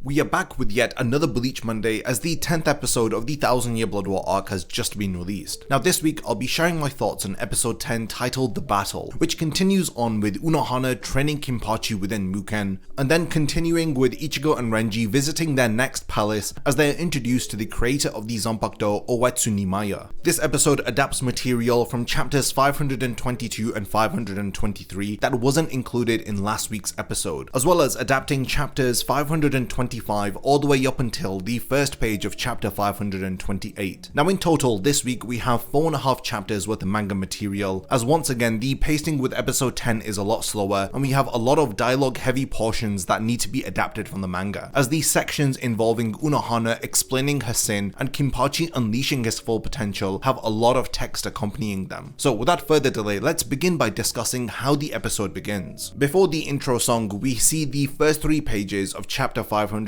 We are back with yet another Bleach Monday as the 10th episode of the 1000 Year Blood War arc has just been released. Now this week I'll be sharing my thoughts on episode 10 titled The Battle, which continues on with Unohana training Kimbachi within Muken, and then continuing with Ichigo and Renji visiting their next palace as they are introduced to the creator of the Zanpakuto, Uetsu Nimaya. This episode adapts material from chapters 522 and 523 that wasn't included in last week's episode, as well as adapting chapters 525 all the way up until the first page of chapter 528. Now in total this week we have 4.5 chapters worth of manga material, as once again the pacing with episode 10 is a lot slower and we have a lot of dialogue heavy portions that need to be adapted from the manga, as these sections involving Unohana explaining her sin and Kimbachi unleashing his full potential have a lot of text accompanying them. So without further delay, let's begin by discussing how the episode begins. Before the intro song, we see the first 3 pages of chapter 525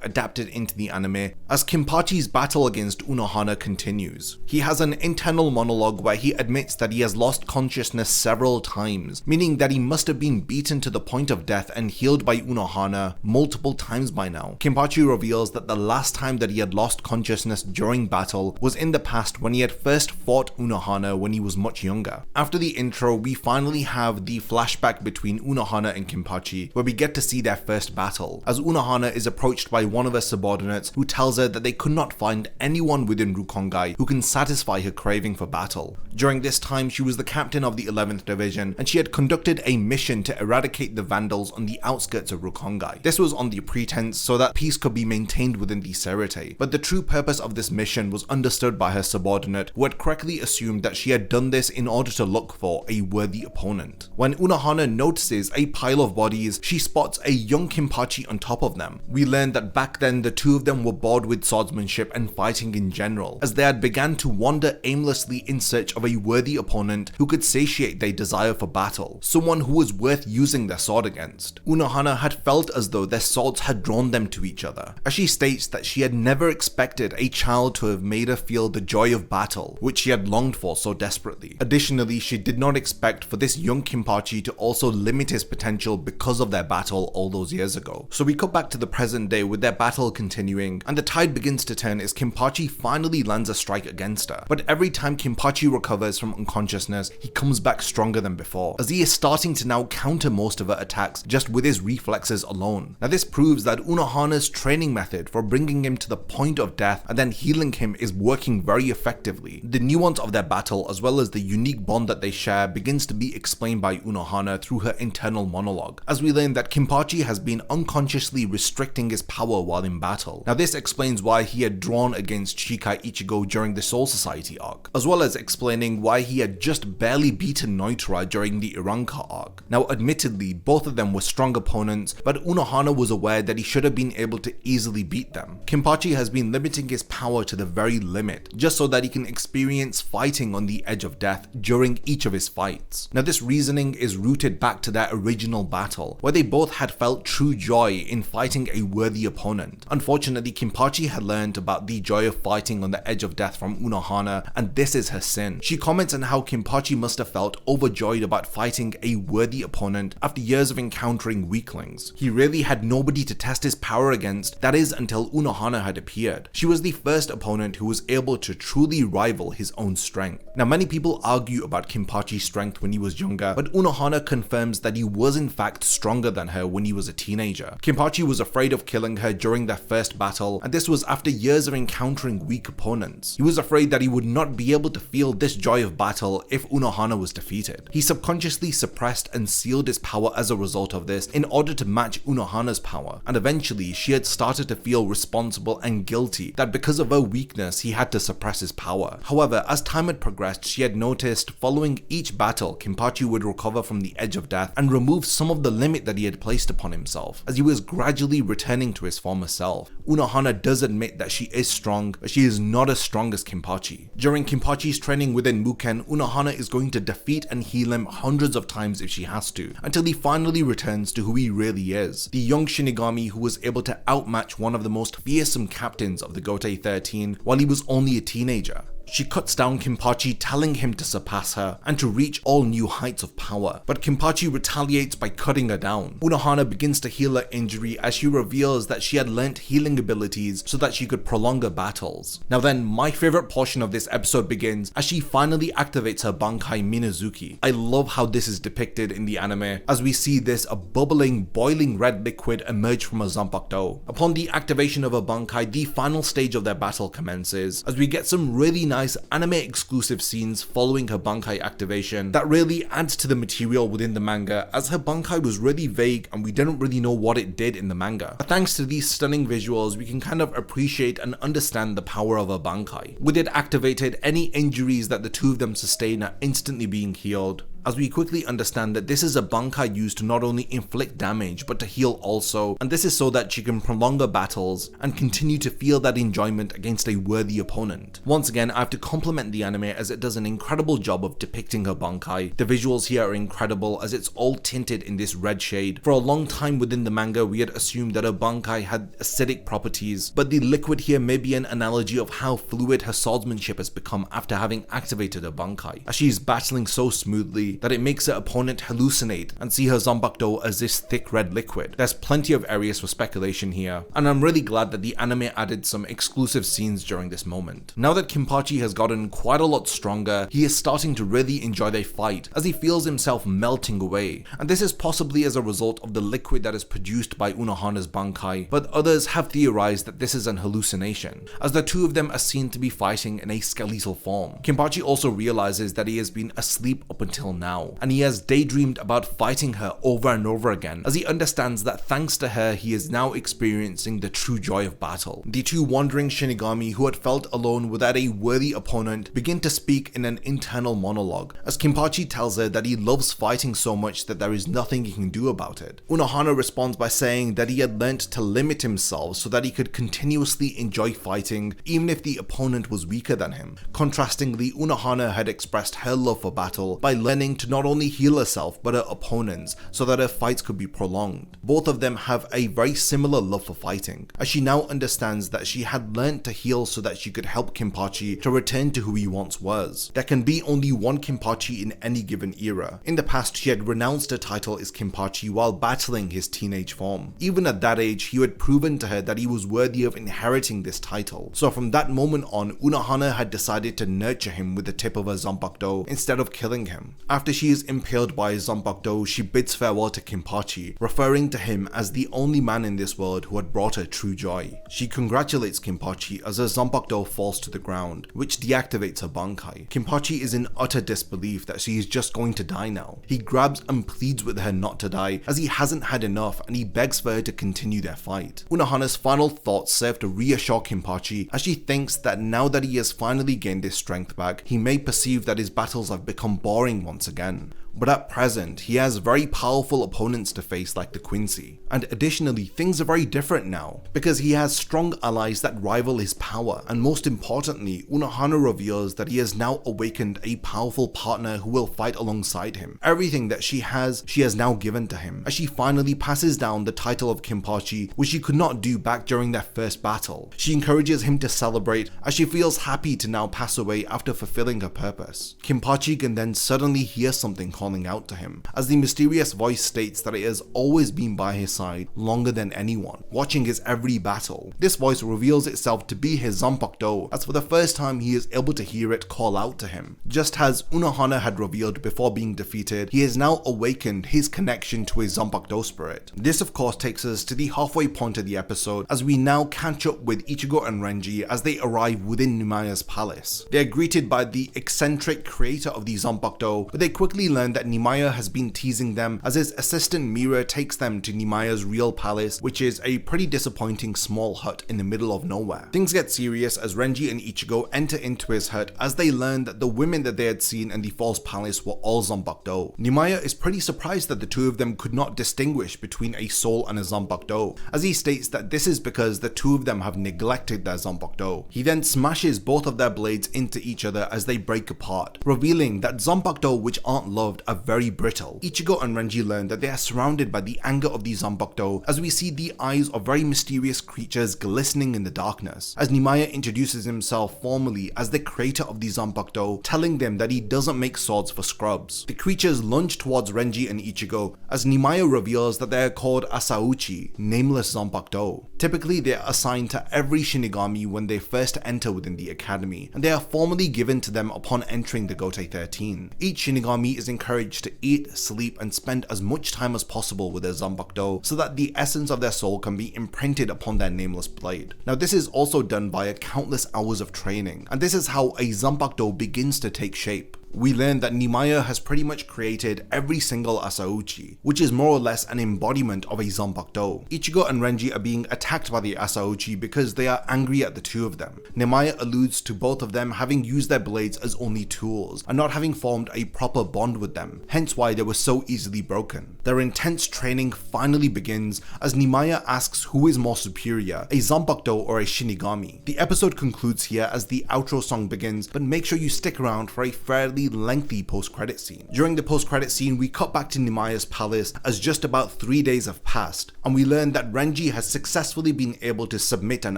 adapted into the anime as Kimbachi's battle against Unohana continues. He has an internal monologue where he admits that he has lost consciousness several times, meaning that he must have been beaten to the point of death and healed by Unohana multiple times by now. Kimbachi reveals that the last time that he had lost consciousness during battle was in the past when he had first fought Unohana when he was much younger. After the intro, we finally have the flashback between Unohana and Kimbachi, where we get to see their first battle, as Unohana is approached by one of her subordinates who tells her that they could not find anyone within Rukongai who can satisfy her craving for battle. During this time, she was the captain of the 11th Division and she had conducted a mission to eradicate the Vandals on the outskirts of Rukongai. This was on the pretense so that peace could be maintained within the Serite, but the true purpose of this mission was understood by her subordinate, who had correctly assumed that she had done this in order to look for a worthy opponent. When Unohana notices a pile of bodies, she spots a young Kimbachi on top of them. We learned that back then the two of them were bored with swordsmanship and fighting in general, as they had begun to wander aimlessly in search of a worthy opponent who could satiate their desire for battle, someone who was worth using their sword against. Unohana had felt as though their swords had drawn them to each other, as she states that she had never expected a child to have made her feel the joy of battle, which she had longed for so desperately. Additionally, she did not expect for this young Kimbachi to also limit his potential because of their battle all those years ago. So we cut back to the present day with their battle continuing, and the tide begins to turn as Kimbachi finally lands a strike against her. But every time Kimbachi recovers from unconsciousness, he comes back stronger than before, as he is starting to now counter most of her attacks just with his reflexes alone. Now this proves that Unohana's training method for bringing him to the point of death and then healing him is working very effectively. The nuance of their battle as well as the unique bond that they share begins to be explained by Unohana through her internal monologue, as we learn that Kimbachi has been unconsciously restricting his power while in battle. Now this explains why he had drawn against Shikai Ichigo during the Soul Society arc, as well as explaining why he had just barely beaten Noitora during the Iranka arc. Now admittedly, both of them were strong opponents, but Unohana was aware that he should have been able to easily beat them. Kimbachi has been limiting his power to the very limit, just so that he can experience fighting on the edge of death during each of his fights. Now this reasoning is rooted back to their original battle, where they both had felt true joy in fighting a worthy opponent. Unfortunately, Kimbachi had learned about the joy of fighting on the edge of death from Unohana, and this is her sin. She comments on how Kimbachi must have felt overjoyed about fighting a worthy opponent after years of encountering weaklings. He really had nobody to test his power against, that is until Unohana had appeared. She was the first opponent who was able to truly rival his own strength. Now many people argue about Kimbachi's strength when he was younger, but Unohana confirms that he was in fact stronger than her when he was a teenager. Kimbachi was afraid of killing her during their first battle, and this was after years of encountering weak opponents. He was afraid that he would not be able to feel this joy of battle if Unohana was defeated. He subconsciously suppressed and sealed his power as a result of this in order to match Unohana's power, and eventually she had started to feel responsible and guilty that because of her weakness he had to suppress his power. However, as time had progressed, she had noticed following each battle Kimbachi would recover from the edge of death and remove some of the limit that he had placed upon himself, as he was gradually returning to his former self. Unohana does admit that she is strong, but she is not as strong as Kimbachi. During Kimbachi's training within Muken, Unohana is going to defeat and heal him hundreds of times if she has to, until he finally returns to who he really is, the young Shinigami who was able to outmatch one of the most fearsome captains of the Gotei 13 while he was only a teenager. She cuts down Kimbachi, telling him to surpass her and to reach all new heights of power, but Kimbachi retaliates by cutting her down. Unohana begins to heal her injury as she reveals that she had learnt healing abilities so that she could prolong her battles. Now then, my favorite portion of this episode begins as she finally activates her Bankai Minazuki. I love how this is depicted in the anime, as we see this a bubbling, boiling red liquid emerge from her Zanpakuto. Upon the activation of her Bankai, the final stage of their battle commences, as we get some really nice anime exclusive scenes following her Bankai activation that really adds to the material within the manga, as her Bankai was really vague and we didn't really know what it did in the manga. But thanks to these stunning visuals, we can kind of appreciate and understand the power of her Bankai. With it activated, any injuries that the two of them sustain are instantly being healed, as we quickly understand that this is a Bankai used to not only inflict damage but to heal also, and this is so that she can prolong her battles and continue to feel that enjoyment against a worthy opponent. Once again, I have to compliment the anime as it does an incredible job of depicting her Bankai. The visuals here are incredible as it's all tinted in this red shade. For a long time within the manga, we had assumed that her Bankai had acidic properties, but the liquid here may be an analogy of how fluid her swordsmanship has become after having activated her Bankai, as she's battling so smoothly that it makes her opponent hallucinate and see her Zanpakuto as this thick red liquid. There's plenty of areas for speculation here, and I'm really glad that the anime added some exclusive scenes during this moment. Now that Kimbachi has gotten quite a lot stronger, he is starting to really enjoy their fight as he feels himself melting away, and this is possibly as a result of the liquid that is produced by Unohana's Bankai, but others have theorized that this is an hallucination, as the two of them are seen to be fighting in a skeletal form. Kimbachi also realizes that he has been asleep up until now, and he has daydreamed about fighting her over and over again, as he understands that thanks to her he is now experiencing the true joy of battle. The two wandering Shinigami who had felt alone without a worthy opponent begin to speak in an internal monologue, as Kimbachi tells her that he loves fighting so much that there is nothing he can do about it. Unohana responds by saying that he had learnt to limit himself so that he could continuously enjoy fighting even if the opponent was weaker than him. Contrastingly, Unohana had expressed her love for battle by learning to not only heal herself but her opponents so that her fights could be prolonged. Both of them have a very similar love for fighting, as she now understands that she had learnt to heal so that she could help Kimbachi to return to who he once was. There can be only one Kimbachi in any given era. In the past, she had renounced her title as Kimbachi while battling his teenage form. Even at that age, he had proven to her that he was worthy of inheriting this title. So from that moment on, Unohana had decided to nurture him with the tip of her Zanpakuto instead of killing him. After she is impaled by his Zanpakuto, she bids farewell to Kimbachi, referring to him as the only man in this world who had brought her true joy. She congratulates Kimbachi as her Zanpakuto falls to the ground, which deactivates her Bankai. Kimbachi is in utter disbelief that she is just going to die now. He grabs and pleads with her not to die as he hasn't had enough, and he begs for her to continue their fight. Unohana's final thoughts serve to reassure Kimbachi as she thinks that now that he has finally gained his strength back, he may perceive that his battles have become boring once again. But at present, he has very powerful opponents to face like the Quincy. And additionally, things are very different now, because he has strong allies that rival his power, and most importantly, Unohana reveals that he has now awakened a powerful partner who will fight alongside him. Everything that she has now given to him, as she finally passes down the title of Kimbachi, which she could not do back during their first battle. She encourages him to celebrate, as she feels happy to now pass away after fulfilling her purpose. Kimbachi can then suddenly hear something calling out to him, as the mysterious voice states that it has always been by his side longer than anyone, watching his every battle. This voice reveals itself to be his Zanpakuto, as for the first time he is able to hear it call out to him. Just as Unohana had revealed before being defeated, he has now awakened his connection to his Zanpakuto spirit. This of course takes us to the halfway point of the episode, as we now catch up with Ichigo and Renji as they arrive within Nimaya's palace. They are greeted by the eccentric creator of the Zanpakuto, but they quickly learn that Nimaya has been teasing them, as his assistant Mira takes them to Nimaya's real palace, which is a pretty disappointing small hut in the middle of nowhere. Things get serious as Renji and Ichigo enter into his hut as they learn that the women that they had seen in the false palace were all Zanpakuto. Nimaya is pretty surprised that the two of them could not distinguish between a soul and a Zanpakuto, as he states that this is because the two of them have neglected their Zanpakuto. He then smashes both of their blades into each other as they break apart, revealing that Zanpakuto which aren't loved curved are very brittle. Ichigo and Renji learn that they are surrounded by the anger of the Zanpakuto as we see the eyes of very mysterious creatures glistening in the darkness, as Nimaya introduces himself formally as the creator of the Zanpakuto, telling them that he doesn't make swords for scrubs. The creatures lunge towards Renji and Ichigo as Nimaya reveals that they are called Asahuchi, nameless Zanpakuto. Typically they are assigned to every Shinigami when they first enter within the academy, and they are formally given to them upon entering the Gotei 13. Each Shinigami is encouraged to eat, sleep, and spend as much time as possible with their Zanpakuto so that the essence of their soul can be imprinted upon their nameless blade. Now this is also done via countless hours of training, and this is how a Zanpakuto begins to take shape. We learn that Nimaya has pretty much created every single Asahuchi, which is more or less an embodiment of a Zanpakuto. Ichigo and Renji are being attacked by the Asahuchi because they are angry at the two of them. Nimaya alludes to both of them having used their blades as only tools and not having formed a proper bond with them, hence why they were so easily broken. Their intense training finally begins as Nimaya asks who is more superior, a Zanpakuto or a Shinigami. The episode concludes here as the outro song begins, but make sure you stick around for a fairly lengthy post-credit scene. During the post-credit scene, we cut back to Nimaya's palace as just about 3 days have passed, and we learn that Renji has successfully been able to submit an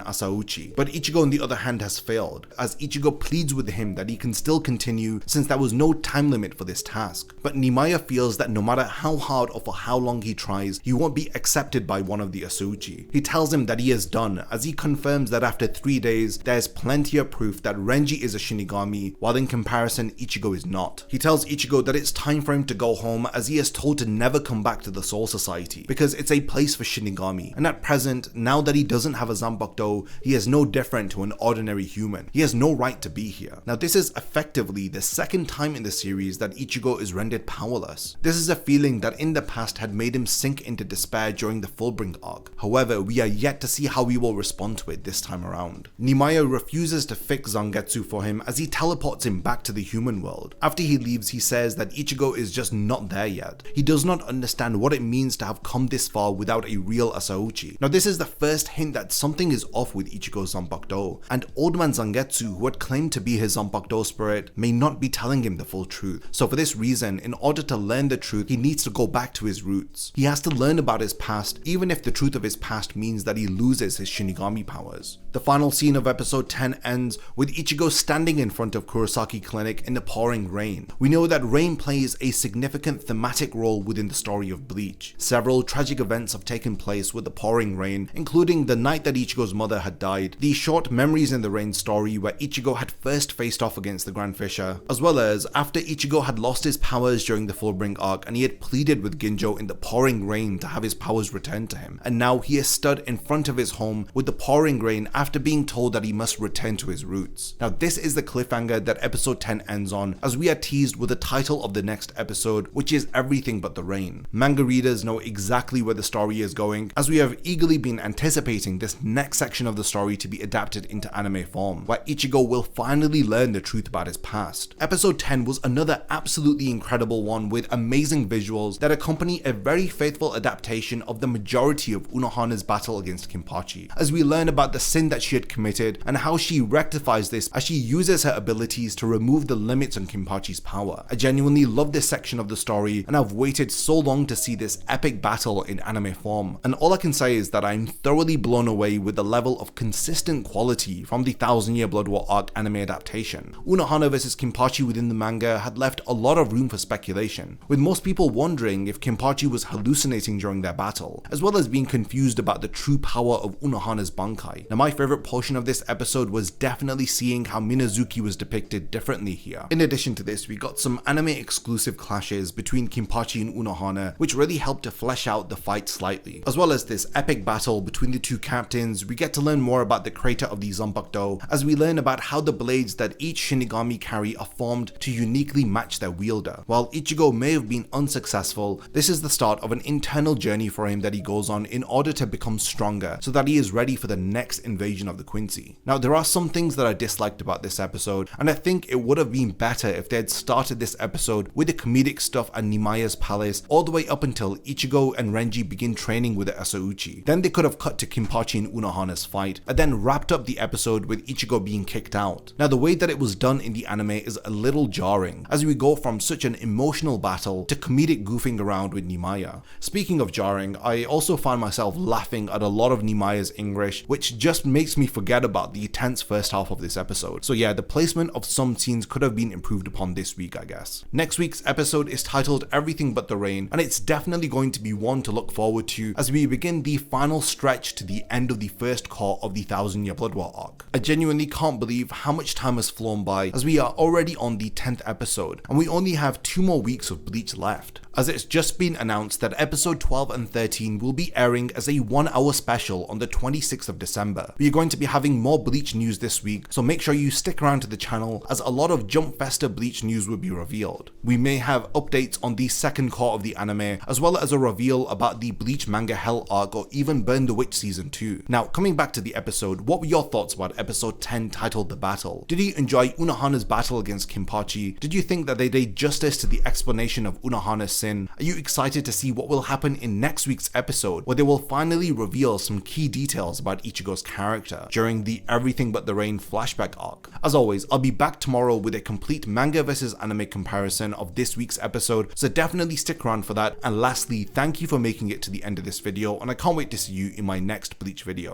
Asahuchi, but Ichigo on the other hand has failed, as Ichigo pleads with him that he can still continue since there was no time limit for this task. But Nimaya feels that no matter how hard or for how long he tries, he won't be accepted by one of the Asahuchi. He tells him that he is done, as he confirms that after 3 days, there's plenty of proof that Renji is a Shinigami, while in comparison Ichigo is not. He tells Ichigo that it's time for him to go home, as he is told to never come back to the Soul Society because it's a place for Shinigami, and at present, now that he doesn't have a Zanpakuto, he is no different to an ordinary human. He has no right to be here. Now this is effectively the second time in the series that Ichigo is rendered powerless. This is a feeling that in the past had made him sink into despair during the Fullbring arc. However, we are yet to see how he will respond to it this time around. Nimaya refuses to fix Zangetsu for him as he teleports him back to the human world. After he leaves, he says that Ichigo is just not there yet. He does not understand what it means to have come this far without a real Asahuchi. Now this is the first hint that something is off with Ichigo's Zanpakuto, and Old Man Zangetsu, who had claimed to be his Zanpakuto spirit, may not be telling him the full truth. So for this reason, in order to learn the truth, he needs to go back to his roots. He has to learn about his past, even if the truth of his past means that he loses his Shinigami powers. The final scene of episode 10 ends with Ichigo standing in front of Kurosaki Clinic in the pouring rain. We know that rain plays a significant thematic role within the story of Bleach. Several tragic events have taken place with the pouring rain, including the night that Ichigo's mother had died, the short Memories in the Rain story where Ichigo had first faced off against the Grand Fisher, as well as after Ichigo had lost his powers during the Fullbring arc and he had pleaded with Ginjo in the pouring rain to have his powers returned to him, and now he is stood in front of his home with the pouring rain after being told that he must return to his roots. Now this is the cliffhanger that episode 10 ends on, as we are teased with the title of the next episode, which is Everything But the Rain. Manga readers know exactly where the story is going, as we have eagerly been anticipating this next section of the story to be adapted into anime form, where Ichigo will finally learn the truth about his past. Episode 10 was another absolutely incredible one with amazing visuals that accompany a very faithful adaptation of the majority of Unohana's battle against Kimbachi, as we learn about the sin that she had committed and how she rectifies this as she uses her abilities to remove the limits on Kimbachi's power. I genuinely love this section of the story, and I've waited so long to see this epic battle in anime form, and all I can say is that I'm thoroughly blown away with the level of consistent quality from the 1000 Year Blood War arc anime adaptation. Unohana vs Kimbachi within the manga had left a lot of room for speculation, with most people wondering if Kimbachi was hallucinating during their battle, as well as being confused about the true power of Unohana's Bankai. Now my favorite portion of this episode was definitely seeing how Minazuki was depicted differently here. In addition to this, we got some anime exclusive clashes between Kimbachi and Unohana, which really helped to flesh out the fight slightly. As well as this epic battle between the two captains, we get to learn more about the creator of the Zanpakuto, as we learn about how the blades that each Shinigami carry are formed to uniquely match their wielder. While Ichigo may have been unsuccessful, this is the start of an internal journey for him that he goes on in order to become stronger, so that he is ready for the next invasion of the Quincy. Now there are some things that I disliked about this episode, and I think it would have been better better if they had started this episode with the comedic stuff at Nimayas Palace all the way up until Ichigo and Renji begin training with the Asahuchi. Then they could have cut to Kimpachi and Unohana's fight, and then wrapped up the episode with Ichigo being kicked out. Now the way that it was done in the anime is a little jarring, as we go from such an emotional battle to comedic goofing around with Nimaya. Speaking of jarring, I also find myself laughing at a lot of Nimaya's English, which just makes me forget about the tense first half of this episode. So yeah, the placement of some scenes could have been improved upon this week, I guess. Next week's episode is titled Everything But the Rain, and it's definitely going to be one to look forward to as we begin the final stretch to the end of the first court of the 1000-year Blood War arc. I genuinely can't believe how much time has flown by, as we are already on the 10th episode and we only have 2 more weeks of Bleach left, as it's just been announced that episode 12 and 13 will be airing as a 1-hour special on the 26th of December. We are going to be having more Bleach news this week, so make sure you stick around to the channel as a lot of Jump Festa Bleach news will be revealed. We may have updates on the second court of the anime, as well as a reveal about the Bleach manga Hell arc or even Burn the Witch season 2. Now, coming back to the episode, what were your thoughts about episode 10 titled The Battle? Did you enjoy Unohana's battle against Kimpachi? Did you think that they did justice to the explanation of Unohana's sin? Are you excited to see what will happen in next week's episode, where they will finally reveal some key details about Ichigo's character during the Everything But the Rain flashback arc? As always, I'll be back tomorrow with a complete manga versus anime comparison of this week's episode, so definitely stick around for that. And lastly, thank you for making it to the end of this video, and I can't wait to see you in my next Bleach video.